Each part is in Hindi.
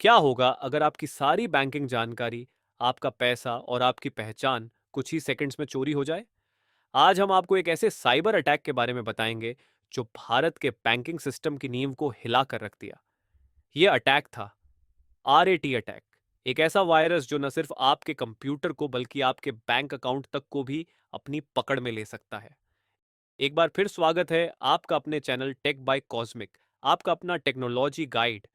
क्या होगा अगर आपकी सारी बैंकिंग जानकारी, आपका पैसा और आपकी पहचान कुछ ही सेकंड्स में चोरी हो जाए? आज हम आपको एक ऐसे साइबर अटैक के बारे में बताएंगे जो भारत के बैंकिंग सिस्टम की नींव को हिला कर रख दिया। यह अटैक था आरएटी अटैक, एक ऐसा वायरस जो न सिर्फ आपके कंप्यूटर को बल्कि आपके बैंक अकाउंट तक को भी अपनी पकड़ में ले सकता है। एक बार फिर स्वागत है आपका अपने चैनल टेक बाय कॉस्मिक, आपका अपना टेक्नोलॉजी गाइड।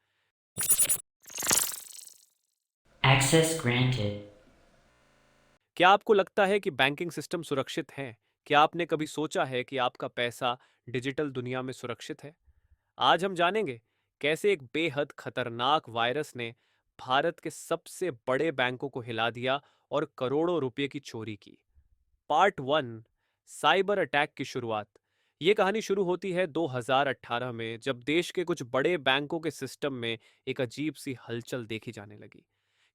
Access granted. क्या आपको लगता है कि बैंकिंग सिस्टम सुरक्षित है? क्या आपने कभी सोचा है कि आपका पैसा डिजिटल दुनिया में सुरक्षित है? आज हम जानेंगे कैसे एक बेहद खतरनाक वायरस ने भारत के सबसे बड़े बैंकों को हिला दिया और करोड़ों रुपए की चोरी की। पार्ट वन, साइबर अटैक की शुरुआत। ये कहानी शुरू होती है 2018 में, जब देश के कुछ बड़े बैंकों के सिस्टम में एक अजीब सी हलचल देखी जाने लगी।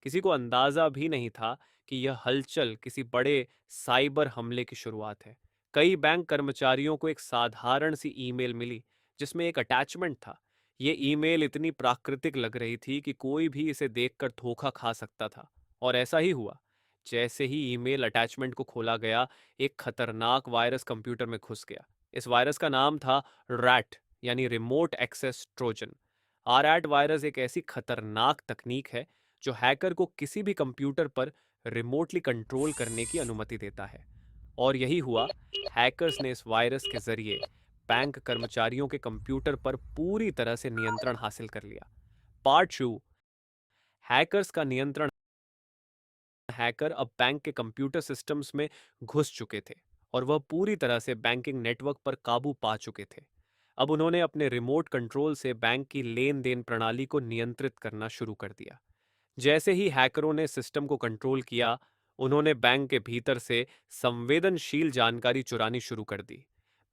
किसी को अंदाजा भी नहीं था कि यह हलचल किसी बड़े साइबर हमले की शुरुआत है। कई बैंक कर्मचारियों को एक साधारण सी ईमेल मिली जिसमें एक अटैचमेंट था। ये ईमेल इतनी प्राकृतिक लग रही थी कि कोई भी इसे देखकर धोखा खा सकता था, और ऐसा ही हुआ। जैसे ही ईमेल अटैचमेंट को खोला गया, एक खतरनाक वायरस कंप्यूटर में घुस गया। इस वायरस का नाम था रैट, यानी रिमोट एक्सेस ट्रोजन। आरएट वायरस एक ऐसी खतरनाक तकनीक है जो हैकर को किसी भी कंप्यूटर पर रिमोटली कंट्रोल करने की अनुमति देता है। और यही हुआ। हैकर्स ने इस वायरस के जरिए बैंक कर्मचारियों के कंप्यूटर पर पूरी तरह से नियंत्रण हासिल कर लिया। पार्ट टू, हैकर्स का नियंत्रण। हैकर अब बैंक के कंप्यूटर सिस्टम्स में घुस चुके थे और वह पूरी तरह से बैंकिंग नेटवर्क पर काबू पा चुके थे। अब उन्होंने अपने रिमोट कंट्रोल से बैंक की लेन देन प्रणाली को नियंत्रित करना शुरू कर दिया। जैसे ही हैकरों ने सिस्टम को कंट्रोल किया, उन्होंने बैंक के भीतर से संवेदनशील जानकारी चुरानी शुरू कर दी।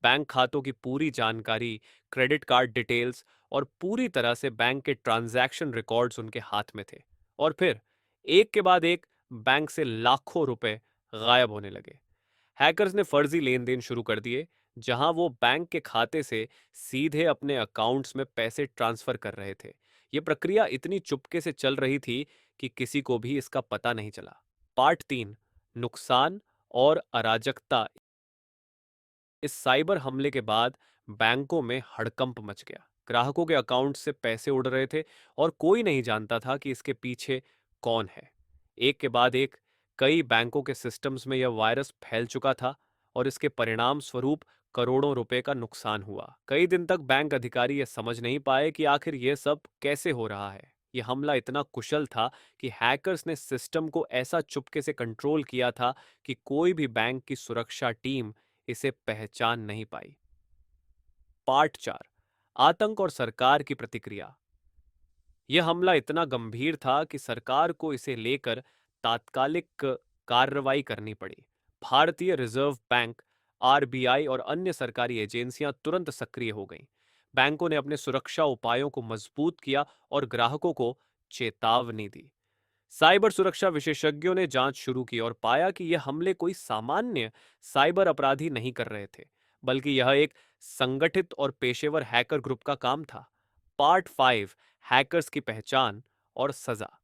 बैंक खातों की पूरी जानकारी, क्रेडिट कार्ड डिटेल्स और पूरी तरह से बैंक के ट्रांजैक्शन रिकॉर्ड्स उनके हाथ में थे। और फिर एक के बाद एक बैंक से लाखों रुपए गायब होने लगे। हैकर्स ने फर्जी लेन देन शुरू कर दिए, जहां वो बैंक के खाते से सीधे अपने अकाउंट्स में पैसे ट्रांसफर कर रहे थे। ये प्रक्रिया इतनी चुपके से चल रही थी कि किसी को भी इसका पता नहीं चला। पार्ट तीन, नुकसान और अराजकता। इस साइबर हमले के बाद बैंकों में हड़कंप मच गया। ग्राहकों के अकाउंट से पैसे उड़ रहे थे और कोई नहीं जानता था कि इसके पीछे कौन है। एक के बाद एक कई बैंकों के सिस्टम्स में यह वायरस फैल चुका था और इसके परिणाम स्वरूप करोड़ों रुपए का नुकसान हुआ। कई दिन तक बैंक अधिकारी यह समझ नहीं पाए कि आखिर यह सब कैसे हो रहा है। यह हमला इतना कुशल था कि हैकर्स ने सिस्टम को ऐसा चुपके से कंट्रोल किया था कि कोई भी बैंक की सुरक्षा टीम इसे पहचान नहीं पाई। पार्ट चार, आतंक और सरकार की प्रतिक्रिया। यह हमला इतना गंभीर था कि सरकार को इसे लेकर तात्कालिक कार्रवाई करनी पड़ी। भारतीय रिजर्व बैंक, आरबीआई और अन्य सरकारी एजेंसियां तुरंत सक्रिय हो गईं। बैंकों ने अपने सुरक्षा उपायों को मजबूत किया और ग्राहकों को चेतावनी दी। साइबर सुरक्षा विशेषज्ञों ने जांच शुरू की और पाया कि यह हमले कोई सामान्य साइबर अपराधी नहीं कर रहे थे, बल्कि यह एक संगठित और पेशेवर हैकर ग्रुप का काम था। पार्ट फाइव, हैकर्स की पहचान और सजा।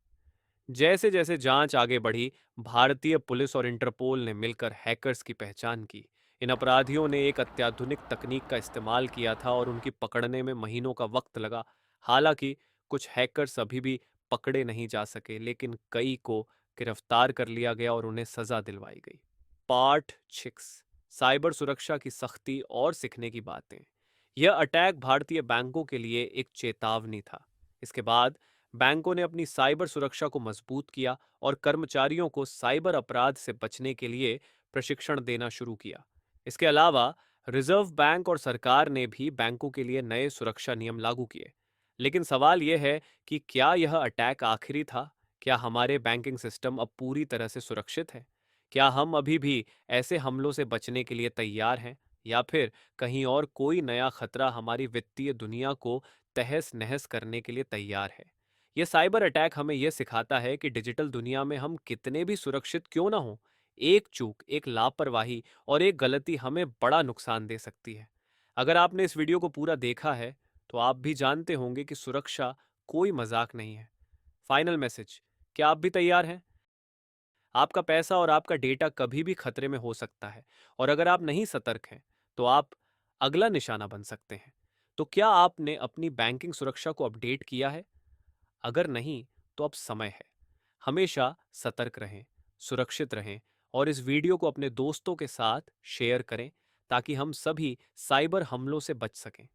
जैसे जैसे जांच आगे बढ़ी, भारतीय पुलिस और इंटरपोल ने मिलकर हैकर्स की पहचान की। इन अपराधियों ने एक अत्याधुनिक तकनीक का इस्तेमाल किया था और उनकी पकड़ने में महीनों का वक्त लगा। हालांकि कुछ हैकर्स अभी भी पकड़े नहीं जा सके, लेकिन कई को गिरफ्तार कर लिया गया और उन्हें सजा दिलवाई गई। पार्ट सिक्स, साइबर सुरक्षा की सख्ती और सीखने की बातें। यह अटैक भारतीय बैंकों के लिए एक चेतावनी था। इसके बाद बैंकों ने अपनी साइबर सुरक्षा को मजबूत किया और कर्मचारियों को साइबर अपराध से बचने के लिए प्रशिक्षण देना शुरू किया। इसके अलावा रिजर्व बैंक और सरकार ने भी बैंकों के लिए नए सुरक्षा नियम लागू किए। लेकिन सवाल यह है कि क्या यह अटैक आखिरी था? क्या हमारे बैंकिंग सिस्टम अब पूरी तरह से सुरक्षित है? क्या हम अभी भी ऐसे हमलों से बचने के लिए तैयार हैं, या फिर कहीं और कोई नया खतरा हमारी वित्तीय दुनिया को तहस नहस करने के लिए तैयार है? यह साइबर अटैक हमें यह सिखाता है कि डिजिटल दुनिया में हम कितने भी सुरक्षित क्यों ना हो, एक चूक, एक लापरवाही और एक गलती हमें बड़ा नुकसान दे सकती है। अगर आपने इस वीडियो को पूरा देखा है, तो आप भी जानते होंगे कि सुरक्षा कोई मजाक नहीं है। फाइनल मैसेज, क्या आप भी तैयार हैं? आपका पैसा और आपका डेटा कभी भी खतरे में हो सकता है, और अगर आप नहीं सतर्क हैं तो आप अगला निशाना बन सकते हैं। तो क्या आपने अपनी बैंकिंग सुरक्षा को अपडेट किया है? अगर नहीं, तो अब समय है। हमेशा सतर्क रहें, सुरक्षित रहें, और इस वीडियो को अपने दोस्तों के साथ शेयर करें ताकि हम सभी साइबर हमलों से बच सकें।